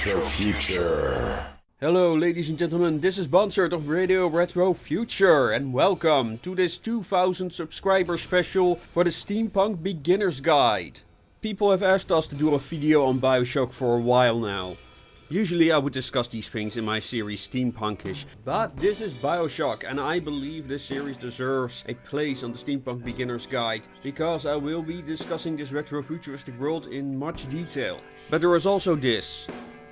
Retro Future. Hello ladies and gentlemen, this is Bansert of Radio Retro Future and welcome to this 2000 subscriber special for the Steampunk Beginner's Guide. People have asked us to do a video on Bioshock for a while now. Usually I would discuss these things in my series Steampunkish, but this is Bioshock and I believe this series deserves a place on the Steampunk Beginner's Guide because I will be discussing this retro-futuristic world in much detail. But there is also this.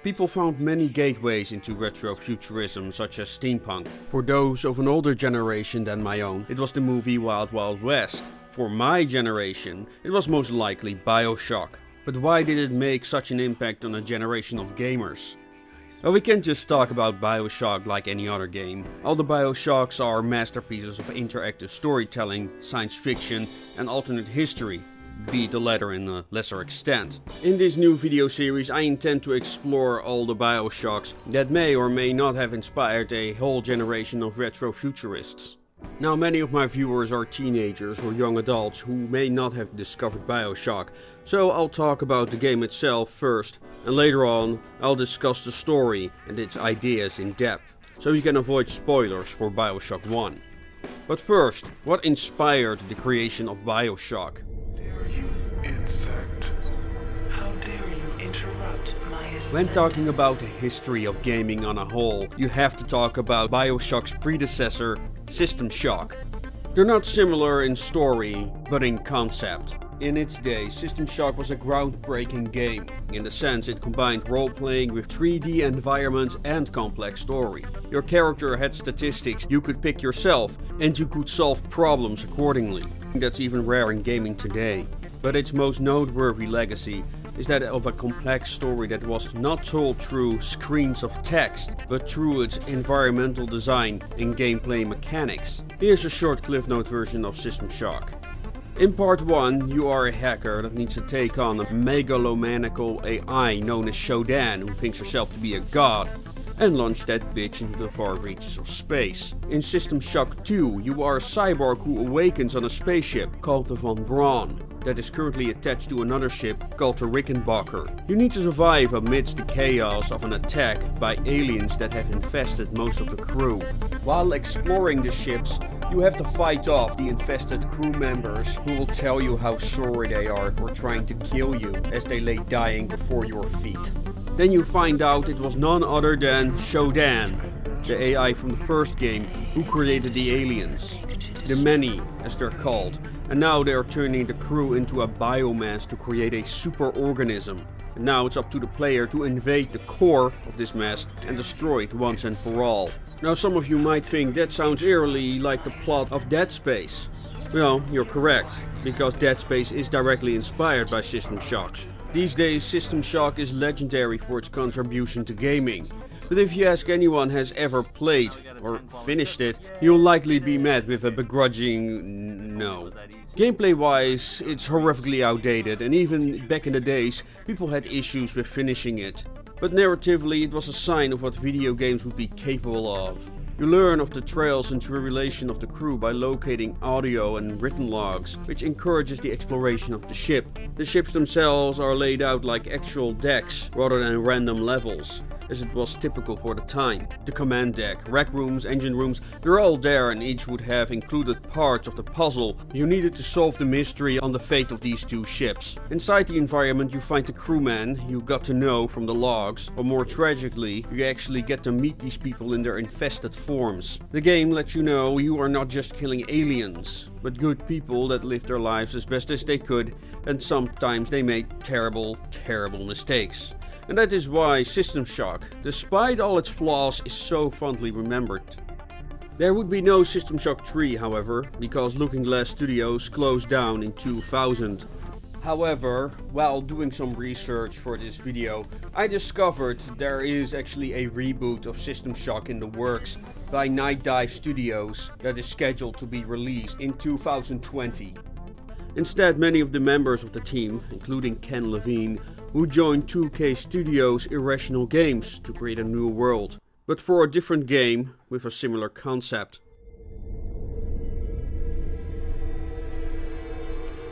People found many gateways into retro-futurism such as steampunk. For those of an older generation than my own, it was the movie Wild Wild West. For my generation, it was most likely Bioshock. But why did it make such an impact on a generation of gamers? Well, we can't just talk about Bioshock like any other game. All the Bioshocks are masterpieces of interactive storytelling, science fiction and alternate history. Be the latter in a lesser extent. In this new video series I intend to explore all the Bioshocks that may or may not have inspired a whole generation of retro-futurists. Now many of my viewers are teenagers or young adults who may not have discovered Bioshock, so I'll talk about the game itself first and later on I'll discuss the story and its ideas in depth, so you can avoid spoilers for Bioshock 1. But first, what inspired the creation of Bioshock? Insect. How dare you interrupt my When talking about the history of gaming on a whole, you have to talk about Bioshock's predecessor, System Shock. They're not similar in story, but in concept. In its day, System Shock was a groundbreaking game. In the sense it combined role-playing with 3D environments and complex story. Your character had statistics you could pick yourself, and you could solve problems accordingly. That's even rare in gaming today. But its most noteworthy legacy is that of a complex story that was not told through screens of text, but through its environmental design and gameplay mechanics. Here's a short Cliff Note version of System Shock. In part 1, you are a hacker that needs to take on a megalomaniacal AI known as Shodan, who thinks herself to be a god, and launch that bitch into the far reaches of space. In System Shock 2, you are a cyborg who awakens on a spaceship called the Von Braun, that is currently attached to another ship called the Rickenbacker. You need to survive amidst the chaos of an attack by aliens that have infested most of the crew. While exploring the ships, you have to fight off the infested crew members who will tell you how sorry they are for trying to kill you as they lay dying before your feet. Then you find out it was none other than Shodan, the AI from the first game, who created the aliens. The Many, as they're called. And now they are turning the crew into a biomass to create a superorganism. And now it's up to the player to invade the core of this mass and destroy it once and for all. Now some of you might think that sounds eerily like the plot of Dead Space. Well, you're correct, because Dead Space is directly inspired by System Shock. These days System Shock is legendary for its contribution to gaming. But if you ask anyone has ever played or finished it, you'll likely be met with a begrudging no. Gameplay wise, it's horrifically outdated, and even back in the days, people had issues with finishing it. But narratively, it was a sign of what video games would be capable of. You learn of the trials and tribulation of the crew by locating audio and written logs, which encourages the exploration of the ship. The ships themselves are laid out like actual decks rather than random levels, as it was typical for the time. The command deck, rec rooms, engine rooms, they're all there and each would have included parts of the puzzle. You needed to solve the mystery on the fate of these two ships. Inside the environment you find the crewmen you got to know from the logs, or more tragically, you actually get to meet these people in their infested forms. The game lets you know you are not just killing aliens, but good people that live their lives as best as they could, and sometimes they made terrible mistakes. And that is why System Shock, despite all its flaws, is so fondly remembered. There would be no System Shock 3, however, because Looking Glass Studios closed down in 2000. However, while doing some research for this video, I discovered there is actually a reboot of System Shock in the works by Night Dive Studios that is scheduled to be released in 2020. Instead, many of the members of the team, including Ken Levine, who joined 2K Studios' Irrational Games to create a new world, but for a different game with a similar concept.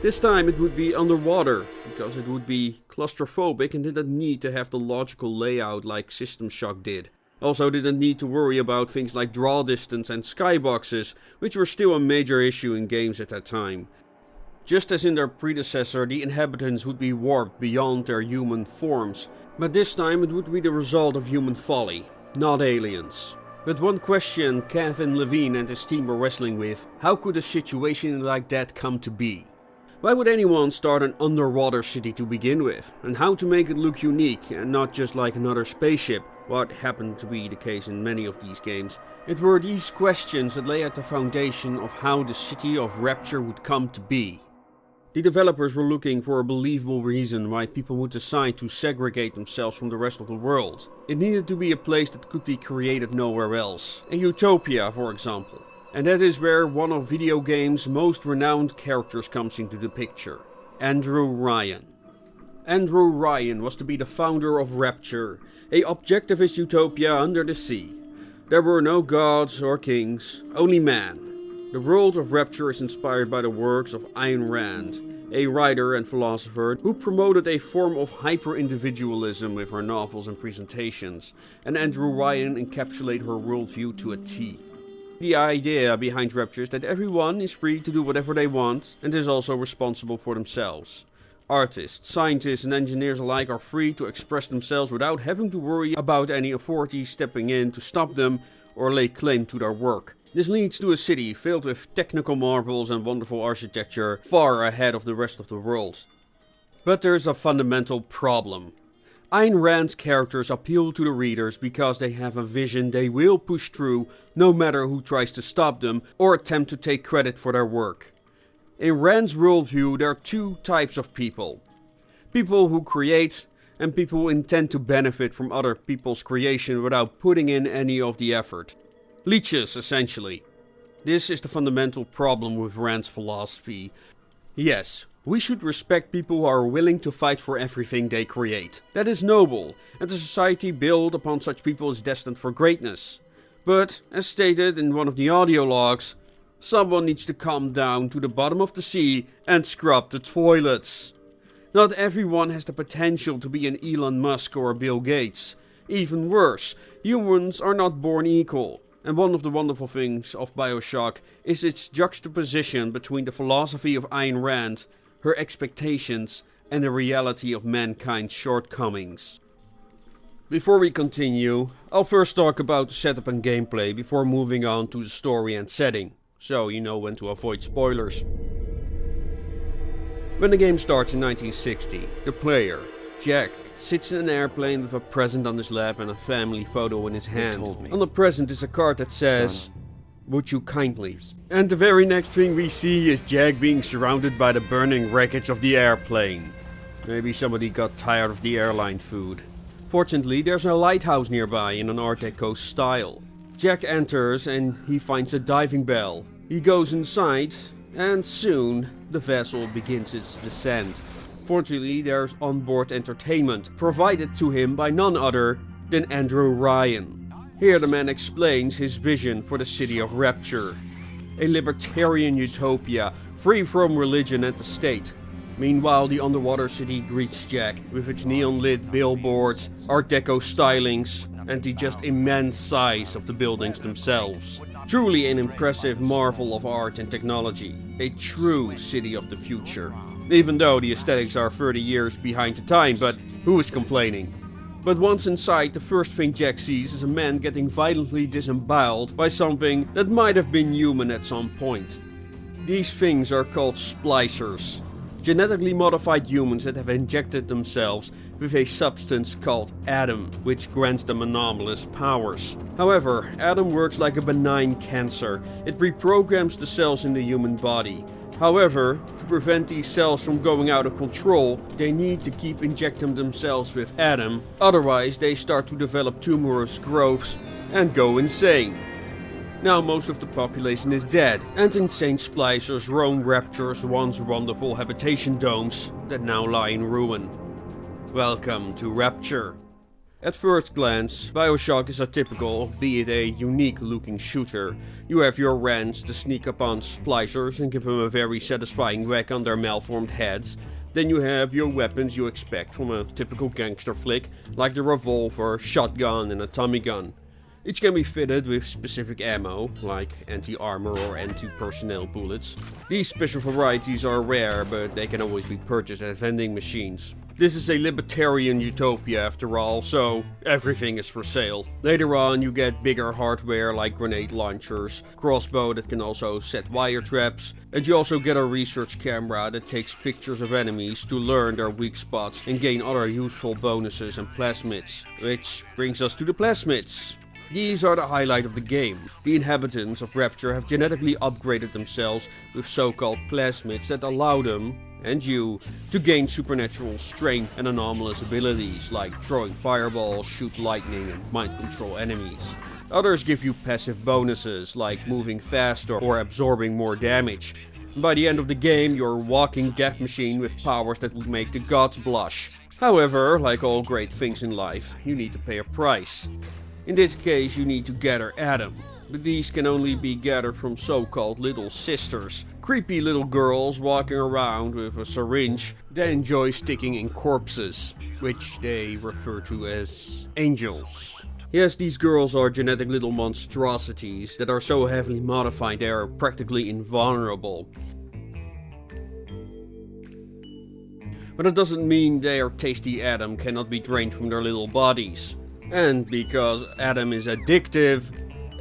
This time it would be underwater, because it would be claustrophobic and didn't need to have the logical layout like System Shock did. Also didn't need to worry about things like draw distance and skyboxes, which were still a major issue in games at that time. Just as in their predecessor, the inhabitants would be warped beyond their human forms, but this time it would be the result of human folly, not aliens. But one question Kevin Levine and his team were wrestling with: how could a situation like that come to be? Why would anyone start an underwater city to begin with? And how to make it look unique and not just like another spaceship, what happened to be the case in many of these games? It were these questions that lay at the foundation of how the city of Rapture would come to be. The developers were looking for a believable reason why people would decide to segregate themselves from the rest of the world. It needed to be a place that could be created nowhere else. A utopia, for example. And that is where one of video games' most renowned characters comes into the picture. Andrew Ryan. Andrew Ryan was to be the founder of Rapture, a objectivist utopia under the sea. There were no gods or kings, only man. The world of Rapture is inspired by the works of Ayn Rand, a writer and philosopher who promoted a form of hyper-individualism with her novels and presentations, and Andrew Ryan encapsulated her worldview to a T. The idea behind Rapture is that everyone is free to do whatever they want and is also responsible for themselves. Artists, scientists and engineers alike are free to express themselves without having to worry about any authority stepping in to stop them or lay claim to their work. This leads to a city filled with technical marvels and wonderful architecture far ahead of the rest of the world. But there is a fundamental problem. Ayn Rand's characters appeal to the readers because they have a vision they will push through no matter who tries to stop them or attempt to take credit for their work. In Rand's worldview there are two types of people. People who create and people who intend to benefit from other people's creation without putting in any of the effort. Leeches, essentially. This is the fundamental problem with Rand's philosophy. Yes, we should respect people who are willing to fight for everything they create. That is noble, and the society built upon such people is destined for greatness. But, as stated in one of the audio logs, someone needs to come down to the bottom of the sea and scrub the toilets. Not everyone has the potential to be an Elon Musk or a Bill Gates. Even worse, humans are not born equal. And one of the wonderful things of Bioshock is its juxtaposition between the philosophy of Ayn Rand, her expectations, and the reality of mankind's shortcomings. Before we continue, I'll first talk about the setup and gameplay before moving on to the story and setting, so you know when to avoid spoilers. When the game starts in 1960, the player, Jack, sits in an airplane with a present on his lap and a family photo in his hand. On the present is a card that says, "Son, would you kindly?" And the very next thing we see is Jack being surrounded by the burning wreckage of the airplane. Maybe somebody got tired of the airline food. Fortunately, there's a lighthouse nearby in an Art Deco style. Jack enters and he finds a diving bell. He goes inside and soon the vessel begins its descent. Fortunately, there's onboard entertainment, provided to him by none other than Andrew Ryan. Here the man explains his vision for the city of Rapture. A libertarian utopia, free from religion and the state. Meanwhile, the underwater city greets Jack with its neon-lit billboards, Art Deco stylings, and the just immense size of the buildings themselves. Truly an impressive marvel of art and technology. A true city of the future. Even though the aesthetics are 30 years behind the time, but who is complaining? But once inside, the first thing Jack sees is a man getting violently disemboweled by something that might have been human at some point. These things are called splicers. Genetically modified humans that have injected themselves with a substance called Adam, which grants them anomalous powers. However, Adam works like a benign cancer. It reprograms the cells in the human body. However, to prevent these cells from going out of control, they need to keep injecting themselves with Adam, otherwise they start to develop tumorous growths and go insane. Now most of the population is dead, and insane splicers roam Rapture's once wonderful habitation domes that now lie in ruin. Welcome to Rapture. At first glance, Bioshock is a typical, albeit a unique looking shooter. You have your Rands to sneak upon splicers and give them a very satisfying whack on their malformed heads. Then you have your weapons you expect from a typical gangster flick, like the revolver, shotgun and a Tommy gun. Each can be fitted with specific ammo, like anti-armor or anti-personnel bullets. These special varieties are rare, but they can always be purchased at vending machines. This is a libertarian utopia after all, so everything is for sale. Later on you get bigger hardware like grenade launchers, crossbow that can also set wire traps, and you also get a research camera that takes pictures of enemies to learn their weak spots and gain other useful bonuses and plasmids. Which brings us to the plasmids. These are the highlight of the game. The inhabitants of Rapture have genetically upgraded themselves with so-called plasmids that allow them, and you, to gain supernatural strength and anomalous abilities like throwing fireballs, shoot lightning and mind control enemies. Others give you passive bonuses like moving faster or absorbing more damage. By the end of the game you're a walking death machine with powers that would make the gods blush. However, like all great things in life, you need to pay a price. In this case you need to gather Adam, but these can only be gathered from so-called little sisters. Creepy little girls walking around with a syringe that enjoy sticking in corpses, which they refer to as angels. Yes, these girls are genetic little monstrosities that are so heavily modified they are practically invulnerable. But it doesn't mean their tasty Adam cannot be drained from their little bodies. And because Adam is addictive,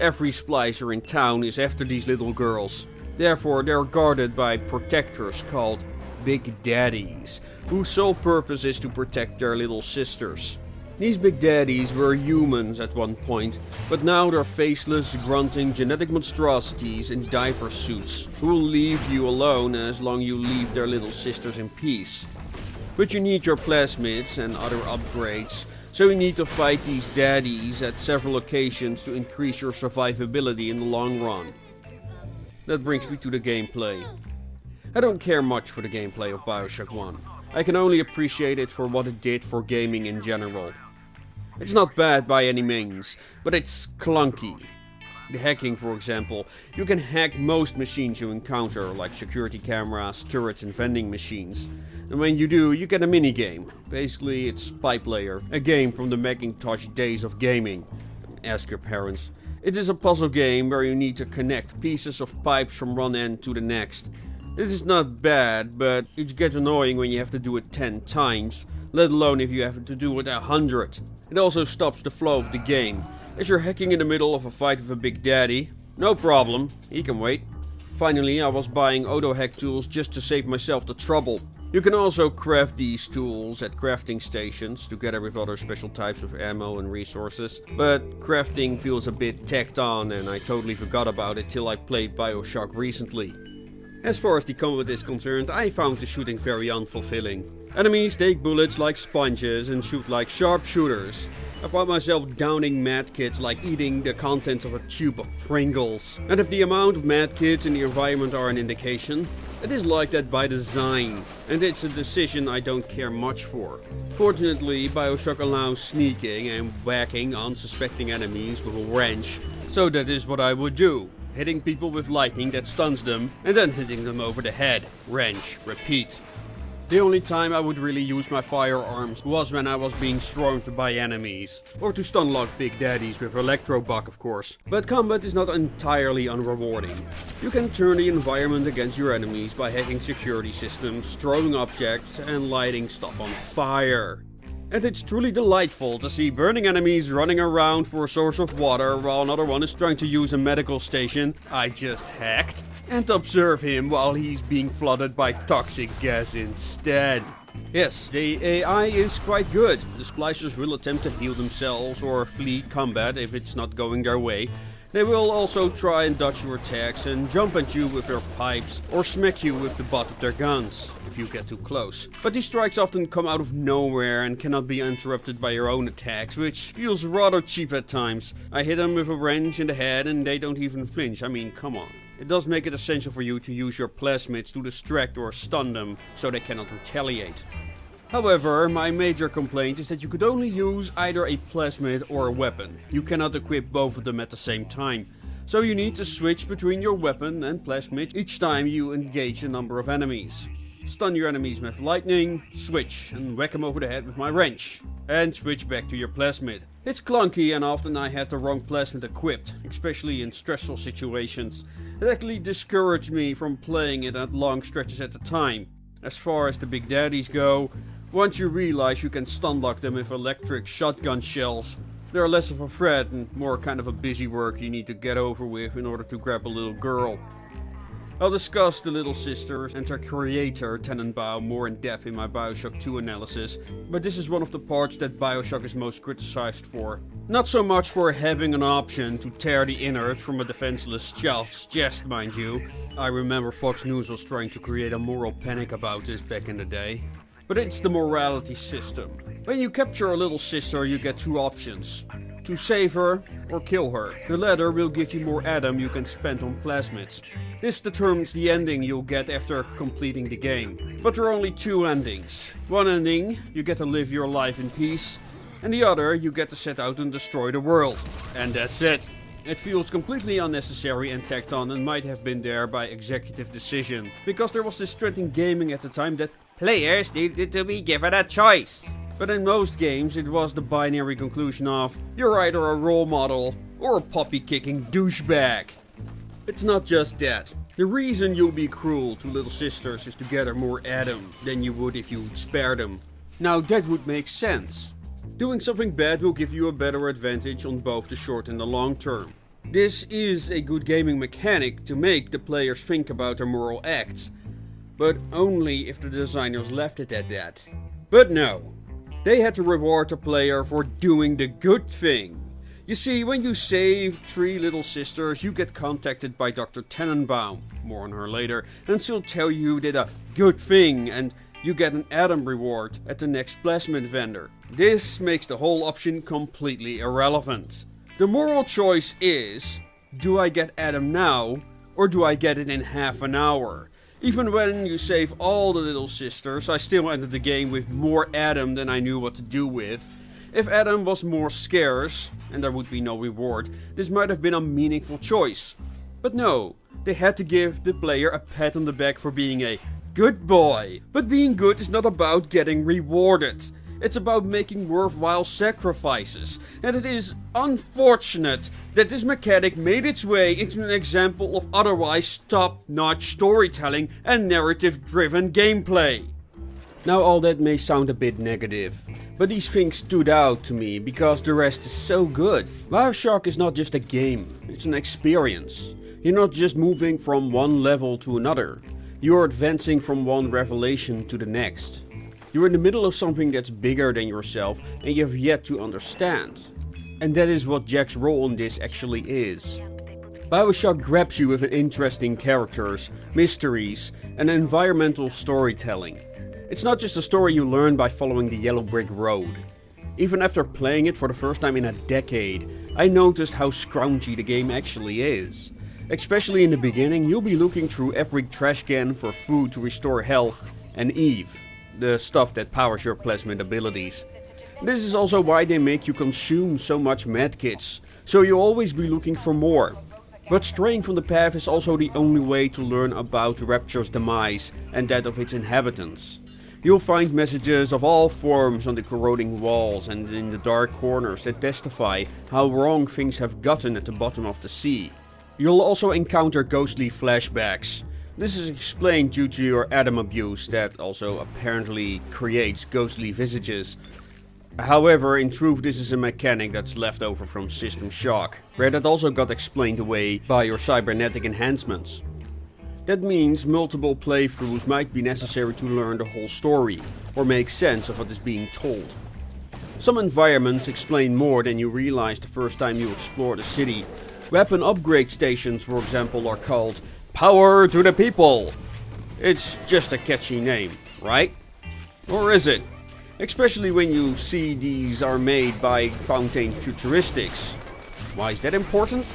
every splicer in town is after these little girls. Therefore they're guarded by protectors called Big Daddies, whose sole purpose is to protect their little sisters. These Big Daddies were humans at one point, but now they're faceless, grunting genetic monstrosities in diaper suits, who will leave you alone as long as you leave their little sisters in peace. But you need your plasmids and other upgrades, so you need to fight these daddies at several occasions to increase your survivability in the long run. That brings me to the gameplay. I don't care much for the gameplay of Bioshock 1. I can only appreciate it for what it did for gaming in general. It's not bad by any means, but it's clunky. The hacking, for example. You can hack most machines you encounter, like security cameras, turrets and vending machines. And when you do, you get a minigame. Basically, it's Pipe Layer, a game from the Macintosh days of gaming. Ask your parents. It is a puzzle game where you need to connect pieces of pipes from one end to the next. This is not bad, but it gets annoying when you have to do it 10 times, let alone if you have to do it 100. It also stops the flow of the game. As you're hacking in the middle of a fight with a Big Daddy, no problem, he can wait. Finally, I was buying auto hack tools just to save myself the trouble. You can also craft these tools at crafting stations, together with other special types of ammo and resources, but crafting feels a bit tacked on and I totally forgot about it till I played Bioshock recently. As far as the combat is concerned, I found the shooting very unfulfilling. Enemies take bullets like sponges and shoot like sharpshooters. I found myself downing medkits like eating the contents of a tube of Pringles. And if the amount of medkits in the environment are an indication, it is like that by design, and it's a decision I don't care much for. Fortunately, Bioshock allows sneaking and whacking unsuspecting enemies with a wrench, so that is what I would do. Hitting people with lightning that stuns them, and then hitting them over the head. Wrench, repeat. The only time I would really use my firearms was when I was being swarmed by enemies. Or to stunlock Big Daddies with Electrobuck, of course. But combat is not entirely unrewarding. You can turn the environment against your enemies by hacking security systems, throwing objects, and lighting stuff on fire. And it's truly delightful to see burning enemies running around for a source of water while another one is trying to use a medical station I just hacked, and observe him while he's being flooded by toxic gas instead. Yes, the AI is quite good. The splicers will attempt to heal themselves or flee combat if it's not going their way. They will also try and dodge your attacks and jump at you with their pipes or smack you with the butt of their guns if you get too close. But these strikes often come out of nowhere and cannot be interrupted by your own attacks, which feels rather cheap at times. I hit them with a wrench in the head and they don't even flinch. I mean, come on. It does make it essential for you to use your plasmids to distract or stun them so they cannot retaliate. However, my major complaint is that you could only use either a plasmid or a weapon. You cannot equip both of them at the same time. So you need to switch between your weapon and plasmid each time you engage a number of enemies. stun your enemies with lightning, switch and whack them over the head with my wrench, and switch back to your plasmid. It's clunky and often I had the wrong plasmid equipped, especially in stressful situations. It actually discouraged me from playing it at long stretches at a time. As far as the big daddies go, once you realize you can stun lock them with electric shotgun shells, they're less of a threat and more kind of a busy work you need to get over with in order to grab a little girl. I'll discuss the Little Sisters and their creator Tenenbaum more in depth in my Bioshock 2 analysis, but this is one of the parts that Bioshock is most criticized for. Not so much for having an option to tear the innards from a defenseless child's chest, mind you. I remember Fox News was trying to create a moral panic about this back in the day. But it's the morality system. When you capture a little sister, you get two options. To save her or kill her. The latter will give you more Adam you can spend on plasmids. This determines the ending you'll get after completing the game. But there are only two endings. One ending, you get to live your life in peace. And the other, you get to set out and destroy the world. And that's it. It feels completely unnecessary and tacked on and might have been there by executive decision. Because there was this trend in gaming at the time that players needed to be given a choice. But in most games it was the binary conclusion of you're either a role model or a puppy-kicking douchebag. It's not just that. The reason you'll be cruel to little sisters is to gather more Adam than you would if you spare them. Now that would make sense. Doing something bad will give you a better advantage on both the short and the long term. This is a good gaming mechanic to make the players think about their moral acts, but only if the designers left it at that. But no, they had to reward the player for doing the good thing. You see, when you save 3 little sisters, you get contacted by Dr. Tenenbaum, more on her later, and she'll tell you did a good thing and you get an Adam reward at the next plasmid vendor. This makes the whole option completely irrelevant. The moral choice is, do I get Adam now, or do I get it in half an hour? Even when you save all the little sisters, I still entered the game with more Adam than I knew what to do with. If Adam was more scarce, and there would be no reward, this might have been a meaningful choice. But no, they had to give the player a pat on the back for being a good boy. But being good is not about getting rewarded. It's about making worthwhile sacrifices. And it is unfortunate that this mechanic made its way into an example of otherwise top-notch storytelling and narrative-driven gameplay. Now all that may sound a bit negative, but these things stood out to me because the rest is so good. Bioshock is not just a game, it's an experience. You're not just moving from one level to another. You're advancing from one revelation to the next. You're in the middle of something that's bigger than yourself and you've yet to understand. And that is what Jack's role in this actually is. Bioshock grabs you with interesting characters, mysteries, and environmental storytelling. It's not just a story you learn by following the yellow brick road. Even after playing it for the first time in a decade, I noticed how scroungy the game actually is. Especially in the beginning, you'll be looking through every trash can for food to restore health and Eve, the stuff that powers your plasmid abilities. This is also why they make you consume so much medkits, so you'll always be looking for more. But straying from the path is also the only way to learn about Rapture's demise and that of its inhabitants. You'll find messages of all forms on the corroding walls and in the dark corners that testify how wrong things have gotten at the bottom of the sea. You'll also encounter ghostly flashbacks. This is explained due to your Adam abuse that also apparently creates ghostly visages. However, in truth this is a mechanic that's left over from System Shock, where that also got explained away by your cybernetic enhancements. That means multiple playthroughs might be necessary to learn the whole story, or make sense of what is being told. Some environments explain more than you realize the first time you explore the city. Weapon upgrade stations, for example, are called Power to the People. It's just a catchy name, right? Or is it? Especially when you see these are made by Fountain Futuristics. Why is that important?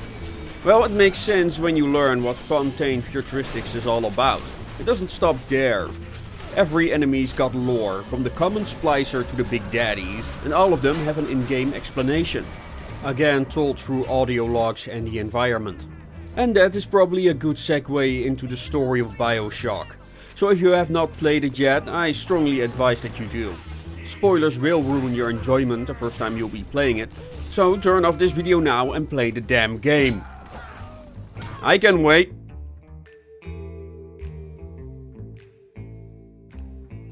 Well, it makes sense when you learn what Fountain Futuristics is all about. It doesn't stop there. Every enemy's got lore, from the common splicer to the big daddies, and all of them have an in-game explanation. Again told through audio logs and the environment. And that is probably a good segue into the story of Bioshock. so if you have not played it yet, I strongly advise that you do. Spoilers will ruin your enjoyment the first time you'll be playing it, so turn off this video now and play the damn game. I can wait.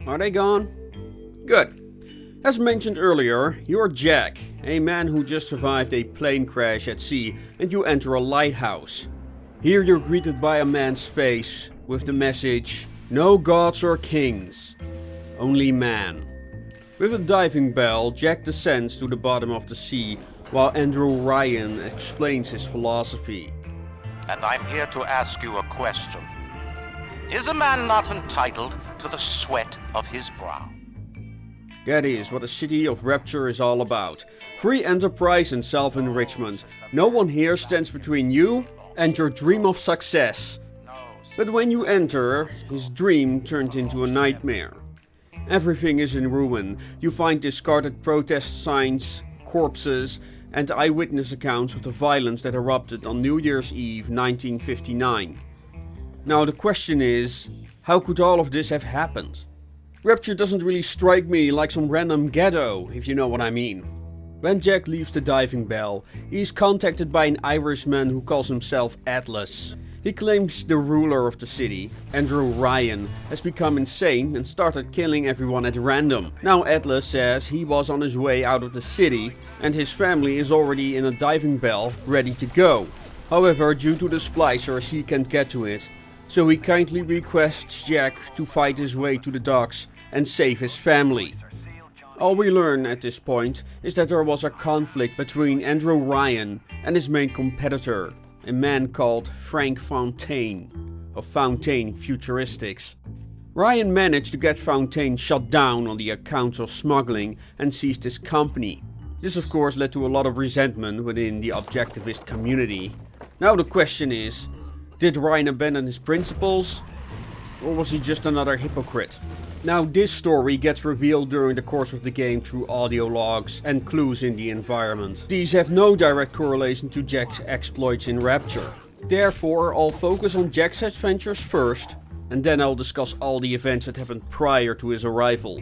Are they gone? Good. As mentioned earlier, you're Jack, a man who just survived a plane crash at sea, and you enter a lighthouse. Here you're greeted by a man's face with the message, "No gods or kings, only man." With a diving bell, Jack descends to the bottom of the sea, while Andrew Ryan explains his philosophy. And I'm here to ask you a question. Is a man not entitled to the sweat of his brow? That is what the city of Rapture is all about. Free enterprise and self-enrichment. No one here stands between you and your dream of success. But when you enter, his dream turns into a nightmare. Everything is in ruin. You find discarded protest signs, corpses, and eyewitness accounts of the violence that erupted on New Year's Eve 1959. Now the question is, how could all of this have happened? Rapture doesn't really strike me like some random ghetto, if you know what I mean. When Jack leaves the diving bell, he is contacted by an Irishman who calls himself Atlas. He claims the ruler of the city, Andrew Ryan, has become insane and started killing everyone at random. Now Atlas says he was on his way out of the city and his family is already in a diving bell ready to go. However, due to the splicers he can't get to it, so he kindly requests Jack to fight his way to the docks and save his family. All we learn at this point is that there was a conflict between Andrew Ryan and his main competitor, a man called Frank Fontaine, of Fontaine Futuristics. Ryan managed to get Fontaine shut down on the account of smuggling and seized his company. This of course led to a lot of resentment within the objectivist community. Now the question is, did Ryan abandon his principles? Or was he just another hypocrite? Now this story gets revealed during the course of the game through audio logs and clues in the environment. These have no direct correlation to Jack's exploits in Rapture. Therefore, I'll focus on Jack's adventures first, and then I'll discuss all the events that happened prior to his arrival.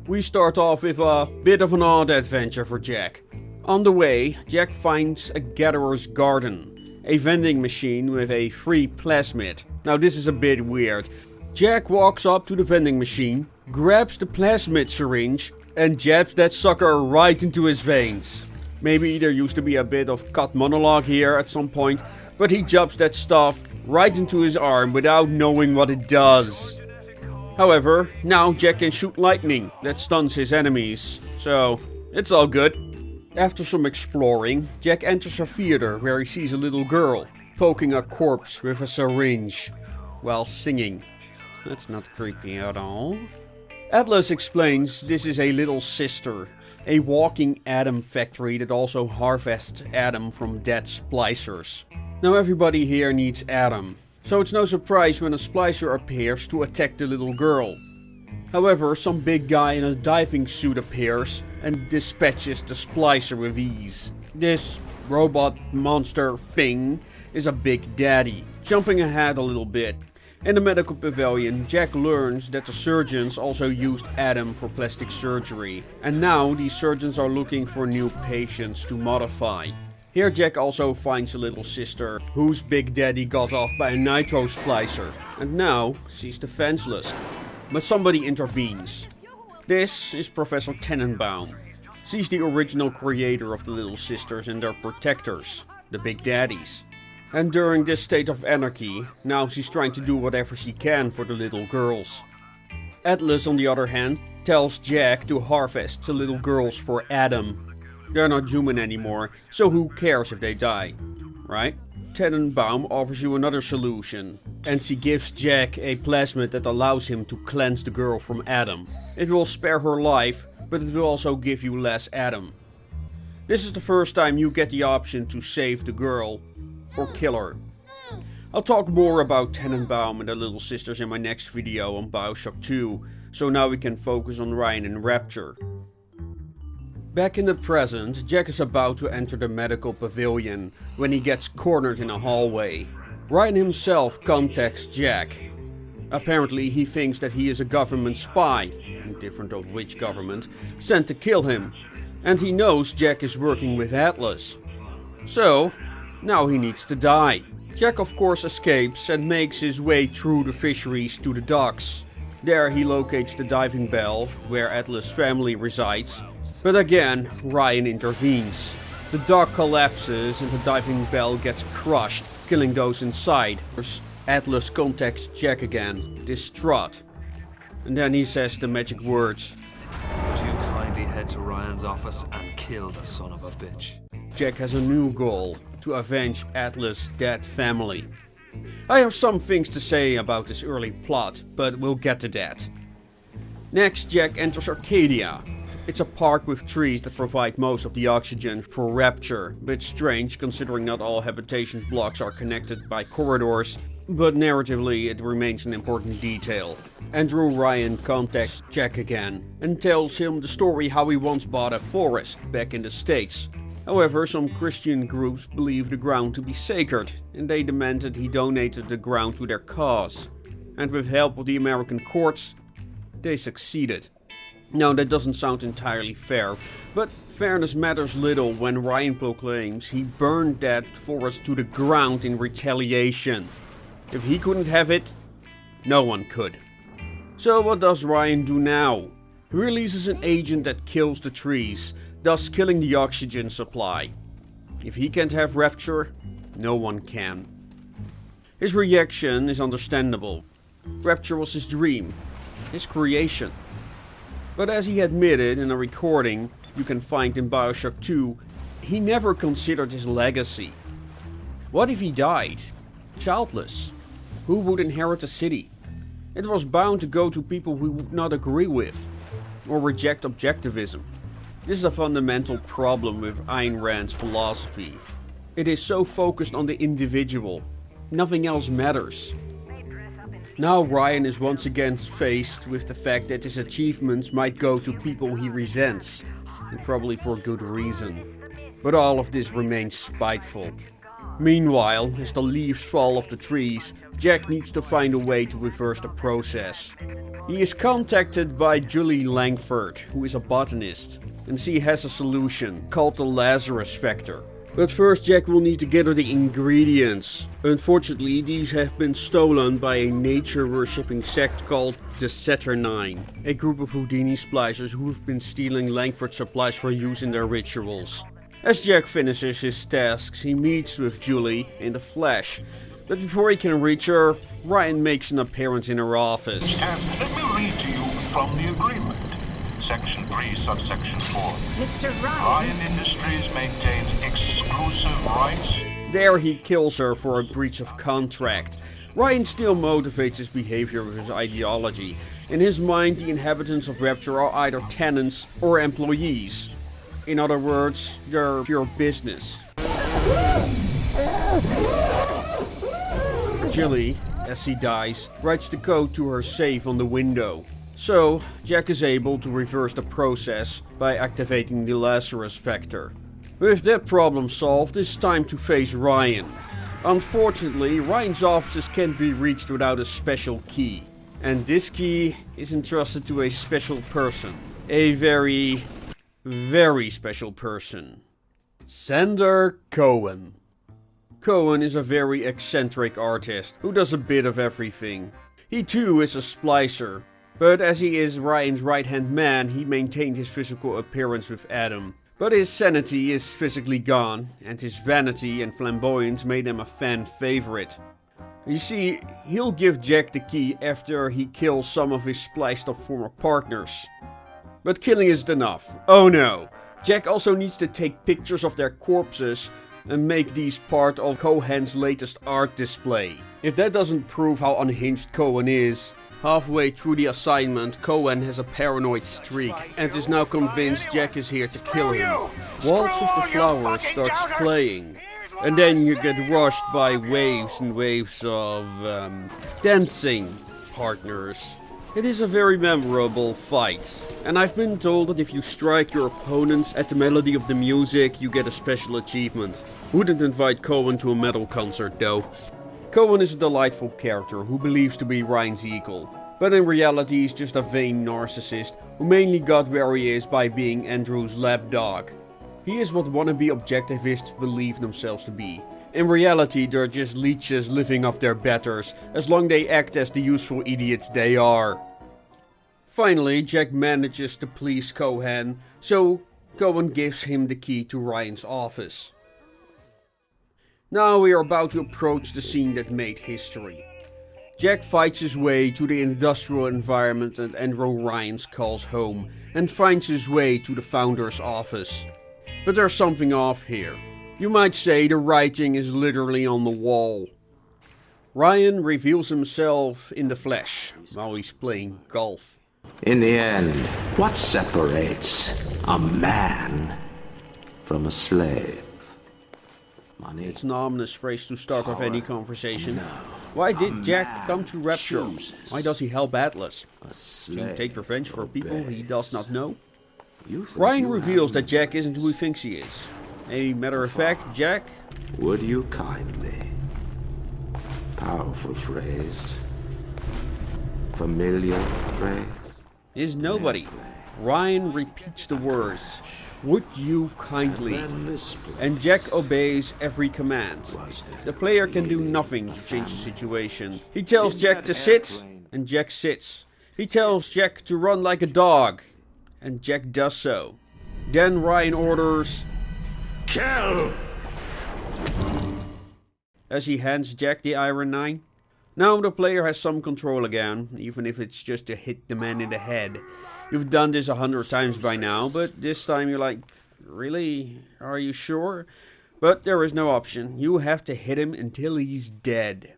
We start off with a bit of an odd adventure for Jack. On the way, Jack finds a gatherer's garden, a vending machine with a free plasmid. Now this is a bit weird. Jack walks up to the vending machine, grabs the plasmid syringe and jabs that sucker right into his veins. Maybe there used to be a bit of cut monologue here at some point, but he jabs that stuff right into his arm without knowing what it does. However, now Jack can shoot lightning that stuns his enemies, so it's all good. After some exploring, Jack enters a theater where he sees a little girl poking a corpse with a syringe while singing. That's not creepy at all. Atlas explains this is a little sister, a walking atom factory that also harvests Adam from dead splicers. Now everybody here needs Adam, so it's no surprise when a splicer appears to attack the little girl. However, some big guy in a diving suit appears and dispatches the splicer with ease. This robot monster thing is a big daddy. Jumping ahead a little bit. In the medical pavilion, Jack learns that the surgeons also used Adam for plastic surgery. And now these surgeons are looking for new patients to modify. Here Jack also finds a little sister, whose big daddy got off by a nitro splicer. And now she's defenseless. But somebody intervenes. This is Professor Tenenbaum. She's the original creator of the Little Sisters and their protectors, the Big Daddies. And during this state of anarchy, now she's trying to do whatever she can for the little girls. Atlas, on the other hand, tells Jack to harvest the little girls for Adam. They're not human anymore, so who cares if they die, right? Tenenbaum offers you another solution, and she gives Jack a plasmid that allows him to cleanse the girl from Adam. It will spare her life, but it will also give you less Adam. This is the first time you get the option to save the girl or kill her. I'll talk more about Tenenbaum and the Little Sisters in my next video on Bioshock 2, so now we can focus on Ryan and Rapture. Back in the present, Jack is about to enter the medical pavilion when he gets cornered in a hallway. Ryan himself contacts Jack. Apparently he thinks that he is a government spy, indifferent of which government, sent to kill him. And he knows Jack is working with Atlas. So, now he needs to die. Jack of course escapes and makes his way through the fisheries to the docks. There he locates the diving bell, where Atlas' family resides. But again, Ryan intervenes. The dock collapses and the diving bell gets crushed, killing those inside. Atlas contacts Jack again, distraught. And then he says the magic words. Would you kindly head to Ryan's office and kill the son of a bitch? Jack has a new goal, to avenge Atlas' dead family. I have some things to say about this early plot, but we'll get to that. Next, Jack enters Arcadia. It's a park with trees that provide most of the oxygen for Rapture. Bit strange considering not all habitation blocks are connected by corridors, but narratively it remains an important detail. Andrew Ryan contacts Jack again and tells him the story how he once bought a forest back in the States. However, some Christian groups believe the ground to be sacred, and they demanded he donated the ground to their cause. And with help of the American courts, they succeeded. Now that doesn't sound entirely fair, but fairness matters little when Ryan proclaims he burned that forest to the ground in retaliation. If he couldn't have it, no one could. So what does Ryan do now? He releases an agent that kills the trees, thus killing the oxygen supply. If he can't have Rapture, no one can. His reaction is understandable. Rapture was his dream, his creation. But as he admitted in a recording you can find in Bioshock 2, he never considered his legacy. What if he died? Childless? Who would inherit the city? It was bound to go to people we would not agree with, or reject objectivism. This is a fundamental problem with Ayn Rand's philosophy. It is so focused on the individual. Nothing else matters. Now Ryan is once again faced with the fact that his achievements might go to people he resents, and probably for good reason. But all of this remains spiteful. Meanwhile, as the leaves fall off the trees, Jack needs to find a way to reverse the process. He is contacted by Julie Langford, who is a botanist, and she has a solution, called the Lazarus Factor. But first Jack will need to gather the ingredients. Unfortunately, these have been stolen by a nature-worshipping sect called the Saturnine, a group of Houdini splicers who have been stealing Langford supplies for use in their rituals. As Jack finishes his tasks, he meets with Julie in the flesh. But before he can reach her, Ryan makes an appearance in her office. And let me read to you from the agreement. Section 3, subsection 4. Mr. Ryan. Ryan Industries maintains exclusive rights. There he kills her for a breach of contract. Ryan still motivates his behavior with his ideology. In his mind, the inhabitants of Rapture are either tenants or employees. In other words, they're pure business. Julie, as she dies, writes the code to her safe on the window. So, Jack is able to reverse the process by activating the Lazarus Factor. With that problem solved, it's time to face Ryan. Unfortunately, Ryan's offices can't be reached without a special key. And this key is entrusted to a special person. A very, very special person. Sander Cohen. Cohen is a very eccentric artist who does a bit of everything. He too is a splicer. But as he is Ryan's right-hand man, he maintained his physical appearance with Adam. But his sanity is physically gone, and his vanity and flamboyance made him a fan favorite. You see, he'll give Jack the key after he kills some of his spliced up former partners. But killing isn't enough. Oh no! Jack also needs to take pictures of their corpses and make these part of Cohen's latest art display. If that doesn't prove how unhinged Cohen is, halfway through the assignment, Cohen has a paranoid streak and is now convinced Jack is here to kill him. Waltz of the Flowers starts playing, and then you get rushed by waves and waves of dancing partners. It is a very memorable fight, and I've been told that if you strike your opponents at the melody of the music, you get a special achievement. Wouldn't invite Cohen to a metal concert though. Cohen is a delightful character who believes to be Ryan's equal, but in reality he's just a vain narcissist who mainly got where he is by being Andrew's lapdog. He is what wannabe objectivists believe themselves to be. In reality they're just leeches living off their betters, as long they act as the useful idiots they are. Finally, Jack manages to please Cohen, so Cohen gives him the key to Ryan's office. Now we are about to approach the scene that made history. Jack fights his way to the industrial environment that Andrew Ryan calls home and finds his way to the founder's office. But there's something off here. You might say the writing is literally on the wall. Ryan reveals himself in the flesh while he's playing golf. In the end, what separates a man from a slave? Money. It's an ominous phrase to start off any conversation. Why did Jack come to Rapture? Why does he help Atlas? To take revenge for people he does not know? Ryan reveals that Jack isn't who he thinks he is. A matter of fact, Jack... Would you kindly? Powerful phrase. Familiar phrase. Is nobody. Ryan repeats the words, "Would you kindly?" And Jack obeys every command. The player can do nothing to change the situation. He tells Jack to sit, and Jack sits. He tells Jack to run like a dog, and Jack does so. Then Ryan orders, Kill! as he hands Jack the Iron 9. Now the player has some control again, even if it's just to hit the man in the head. You've done this 100 times by now, but this time you're like, really? Are you sure? But there is no option. You have to hit him until he's dead.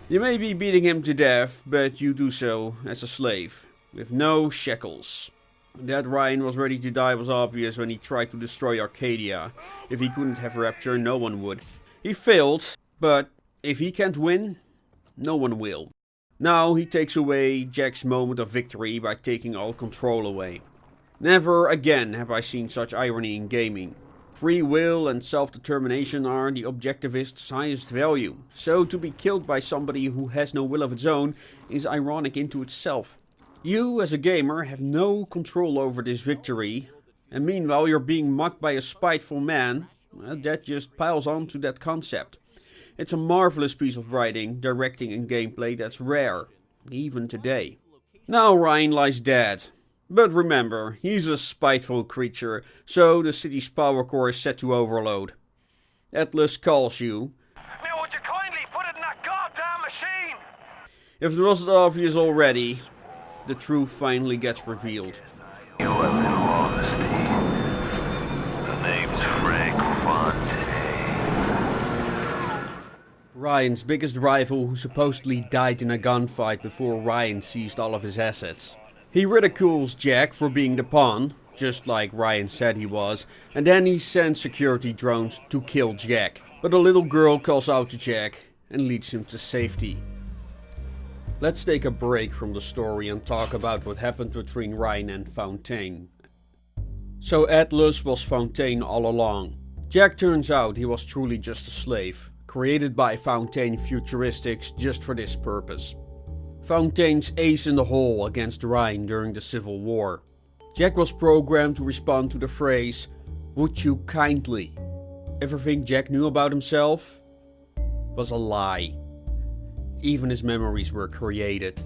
You may be beating him to death, but you do so as a slave, with no shackles. That Ryan was ready to die was obvious when he tried to destroy Arcadia. If he couldn't have Rapture, no one would. He failed, but if he can't win, no one will. Now he takes away Jack's moment of victory by taking all control away. Never again have I seen such irony in gaming. Free will and self-determination are the objectivist's highest value, so to be killed by somebody who has no will of its own is ironic into itself. You, as a gamer, have no control over this victory, and meanwhile you're being mocked by a spiteful man. Well, that just piles on to that concept. It's a marvelous piece of writing, directing and gameplay that's rare, even today. Now Ryan lies dead. But remember, he's a spiteful creature, so the city's power core is set to overload. Atlas calls you. Now would you kindly put it in that goddamn machine? If it wasn't obvious already, the truth finally gets revealed. You have been lost. The name's Frank Fontaine. Ryan's biggest rival, who supposedly died in a gunfight before Ryan seized all of his assets. He ridicules Jack for being the pawn, just like Ryan said he was, and then he sends security drones to kill Jack. But a little girl calls out to Jack and leads him to safety. Let's take a break from the story and talk about what happened between Ryan and Fontaine. So Atlas was Fontaine all along. Jack turns out he was truly just a slave, created by Fontaine Futuristics just for this purpose. Fontaine's ace in the hole against Ryan during the Civil War. Jack was programmed to respond to the phrase, "Would you kindly?" Everything Jack knew about himself was a lie. Even his memories were created.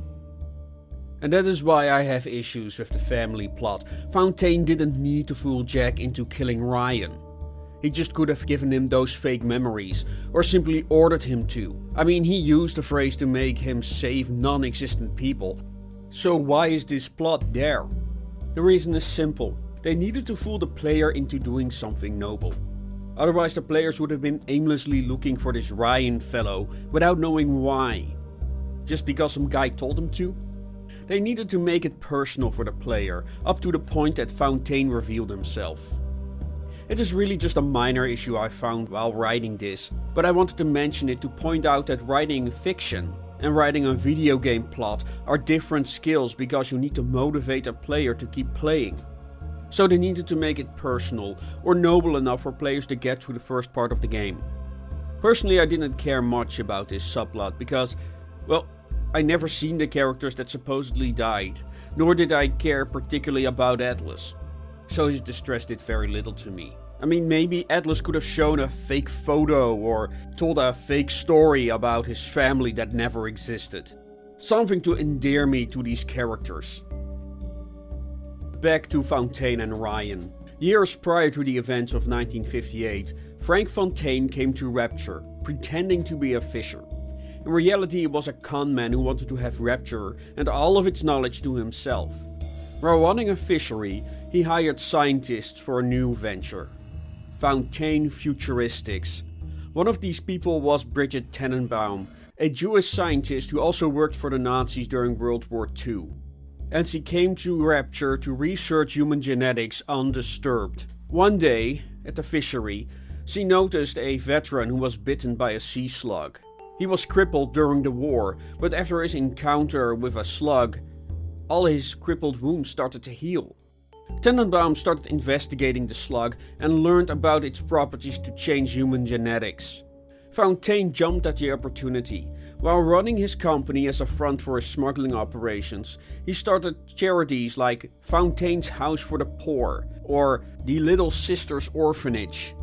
And that is why I have issues with the family plot. Fontaine didn't need to fool Jack into killing Ryan. He just could have given him those fake memories, or simply ordered him to. I mean, he used the phrase to make him save non-existent people. So why is this plot there? The reason is simple. They needed to fool the player into doing something noble. Otherwise the players would have been aimlessly looking for this Ryan fellow without knowing why. Just because some guy told them to? They needed to make it personal for the player, up to the point that Fontaine revealed himself. It is really just a minor issue I found while writing this, but I wanted to mention it to point out that writing fiction and writing a video game plot are different skills because you need to motivate a player to keep playing. So they needed to make it personal or noble enough for players to get through the first part of the game. Personally, I didn't care much about this subplot because, well, I never seen the characters that supposedly died, nor did I care particularly about Atlas. So his distress did very little to me. I mean, maybe Atlas could have shown a fake photo or told a fake story about his family that never existed. Something to endear me to these characters. Back to Fontaine and Ryan. Years prior to the events of 1958, Frank Fontaine came to Rapture, pretending to be a fisher. In reality, he was a con man who wanted to have Rapture and all of its knowledge to himself. While running a fishery, he hired scientists for a new venture. Fontaine Futuristics. One of these people was Bridget Tenenbaum, a Jewish scientist who also worked for the Nazis during World War II. And she came to Rapture to research human genetics undisturbed. One day, at the fishery, she noticed a veteran who was bitten by a sea slug. He was crippled during the war, but after his encounter with a slug, all his crippled wounds started to heal. Tenenbaum started investigating the slug and learned about its properties to change human genetics. Fontaine jumped at the opportunity. While running his company as a front for his smuggling operations, he started charities like Fontaine's House for the Poor or the Little Sisters Orphanage.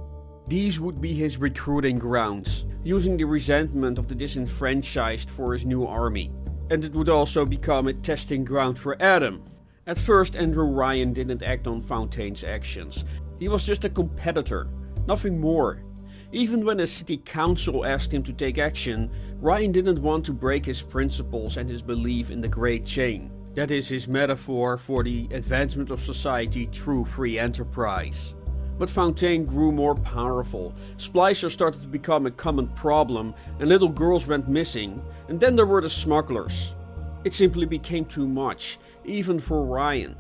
These would be his recruiting grounds, using the resentment of the disenfranchised for his new army. And it would also become a testing ground for Adam. At first, Andrew Ryan didn't act on Fontaine's actions. He was just a competitor, nothing more. Even when the city council asked him to take action, Ryan didn't want to break his principles and his belief in the Great Chain. That is his metaphor for the advancement of society through free enterprise. But Fontaine grew more powerful, splicers started to become a common problem, and little girls went missing, and then there were the smugglers. It simply became too much, even for Ryan.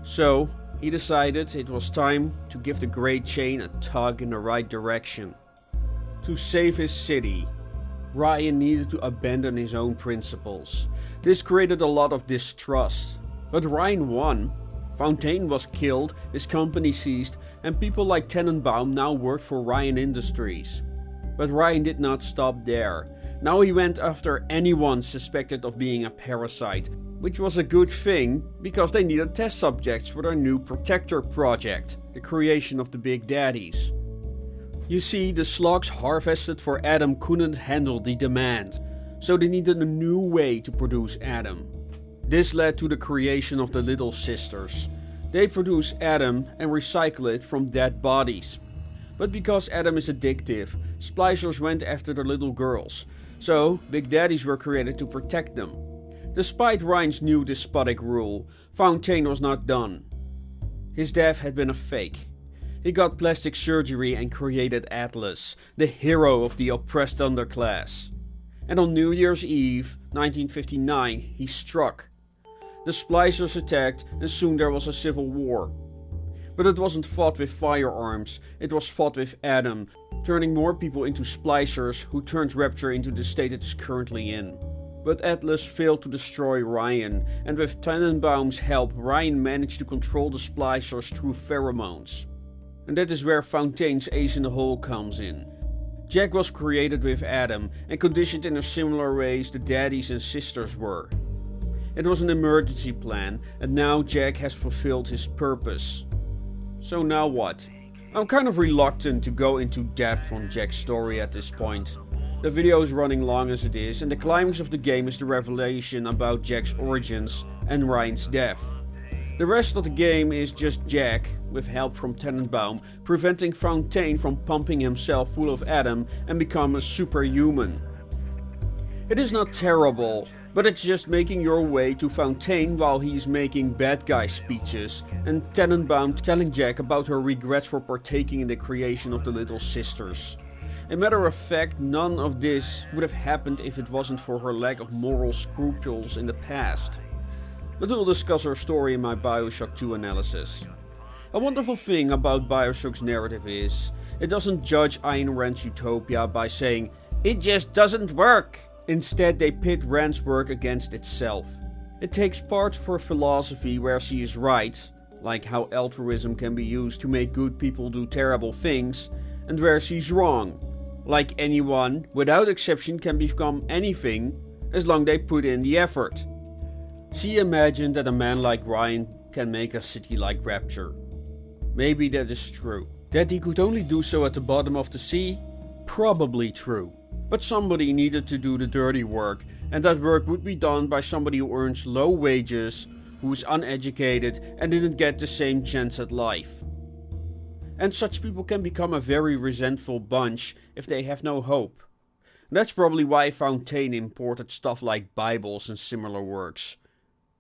So, he decided it was time to give the Great Chain a tug in the right direction. To save his city, Ryan needed to abandon his own principles. This created a lot of distrust. But Ryan won. Fontaine was killed, his company seized, and people like Tenenbaum now worked for Ryan Industries. But Ryan did not stop there. Now he went after anyone suspected of being a parasite, which was a good thing because they needed test subjects for their new Protector project, the creation of the Big Daddies. You see, the slugs harvested for Adam couldn't handle the demand, so they needed a new way to produce Adam. This led to the creation of the Little Sisters. They produce Adam and recycle it from dead bodies. But because Adam is addictive, splicers went after the little girls, so Big Daddies were created to protect them. Despite Ryan's new despotic rule, Fontaine was not done. His death had been a fake. He got plastic surgery and created Atlas, the hero of the oppressed underclass. And on New Year's Eve, 1959, he struck. The splicers attacked and soon there was a civil war. But it wasn't fought with firearms, it was fought with Adam, turning more people into splicers who turned Rapture into the state it is currently in. But Atlas failed to destroy Ryan, and with Tenenbaum's help, Ryan managed to control the splicers through pheromones. And that is where Fontaine's ace in the hole comes in. Jack was created with Adam and conditioned in a similar ways the daddies and sisters were. It was an emergency plan, and now Jack has fulfilled his purpose. So now what? I'm kind of reluctant to go into depth on Jack's story at this point. The video is running long as it is, and the climax of the game is the revelation about Jack's origins and Ryan's death. The rest of the game is just Jack, with help from Tenenbaum, preventing Fontaine from pumping himself full of Adam and become a superhuman. It is not terrible, but it's just making your way to Fontaine while he's making bad guy speeches, and Tenenbaum telling Jack about her regrets for partaking in the creation of the Little Sisters. A matter of fact, none of this would have happened if it wasn't for her lack of moral scruples in the past. But we'll discuss her story in my Bioshock 2 analysis. A wonderful thing about Bioshock's narrative is, it doesn't judge Ayn Rand's utopia by saying, "It just doesn't work." Instead, they pit Rand's work against itself. It takes parts of her philosophy where she is right, like how altruism can be used to make good people do terrible things, and where she's wrong, like anyone, without exception, can become anything as long as they put in the effort. She imagined that a man like Ryan can make a city like Rapture. Maybe that is true. That he could only do so at the bottom of the sea? Probably true. But somebody needed to do the dirty work, and that work would be done by somebody who earns low wages, who is uneducated and didn't get the same chance at life. And such people can become a very resentful bunch if they have no hope. That's probably why Fontaine imported stuff like Bibles and similar works.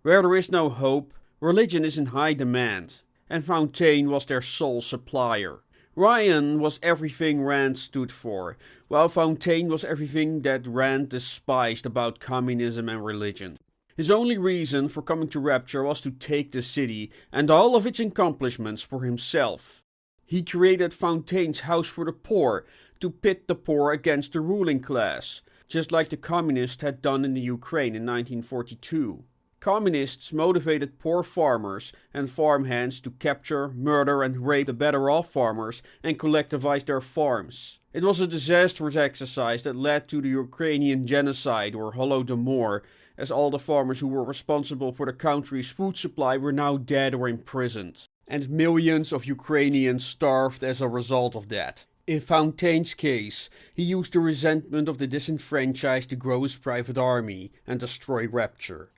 Where there is no hope, religion is in high demand, and Fontaine was their sole supplier. Ryan was everything Rand stood for, while Fontaine was everything that Rand despised about communism and religion. His only reason for coming to Rapture was to take the city and all of its accomplishments for himself. He created Fontaine's House for the Poor to pit the poor against the ruling class, just like the communists had done in the Ukraine in 1942. Communists motivated poor farmers and farmhands to capture, murder and rape the better off farmers and collectivize their farms. It was a disastrous exercise that led to the Ukrainian genocide or Holodomor, as all the farmers who were responsible for the country's food supply were now dead or imprisoned. And millions of Ukrainians starved as a result of that. In Fontaine's case, he used the resentment of the disenfranchised to grow his private army and destroy Rapture.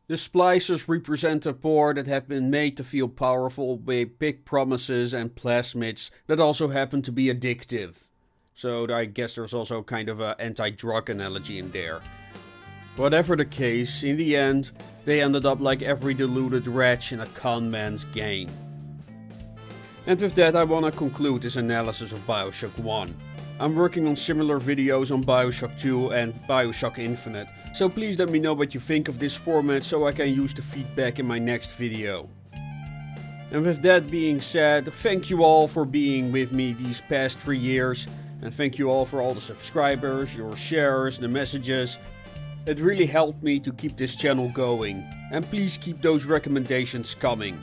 The splicers represent the poor that have been made to feel powerful by big promises and plasmids that also happen to be addictive. So I guess there's also kind of an anti-drug analogy in there. Whatever the case, in the end, they ended up like every deluded wretch in a con man's game. And with that I want to conclude this analysis of Bioshock 1. I'm working on similar videos on Bioshock 2 and Bioshock Infinite, so please let me know what you think of this format so I can use the feedback in my next video. And with that being said, thank you all for being with me these past 3 years, and thank you all for all the subscribers, your shares, the messages. It really helped me to keep this channel going, and please keep those recommendations coming.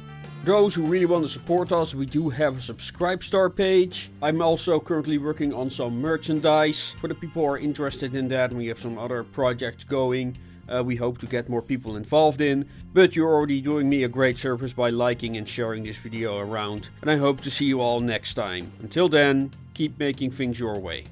Those who really want to support us, we do have a Subscribestar page. I'm also currently working on some merchandise for the people who are interested in that, and we have some other projects going. We hope to get more people involved in, but you're already doing me a great service by liking and sharing this video around, and I hope to see you all next time. Until then, keep making things your way.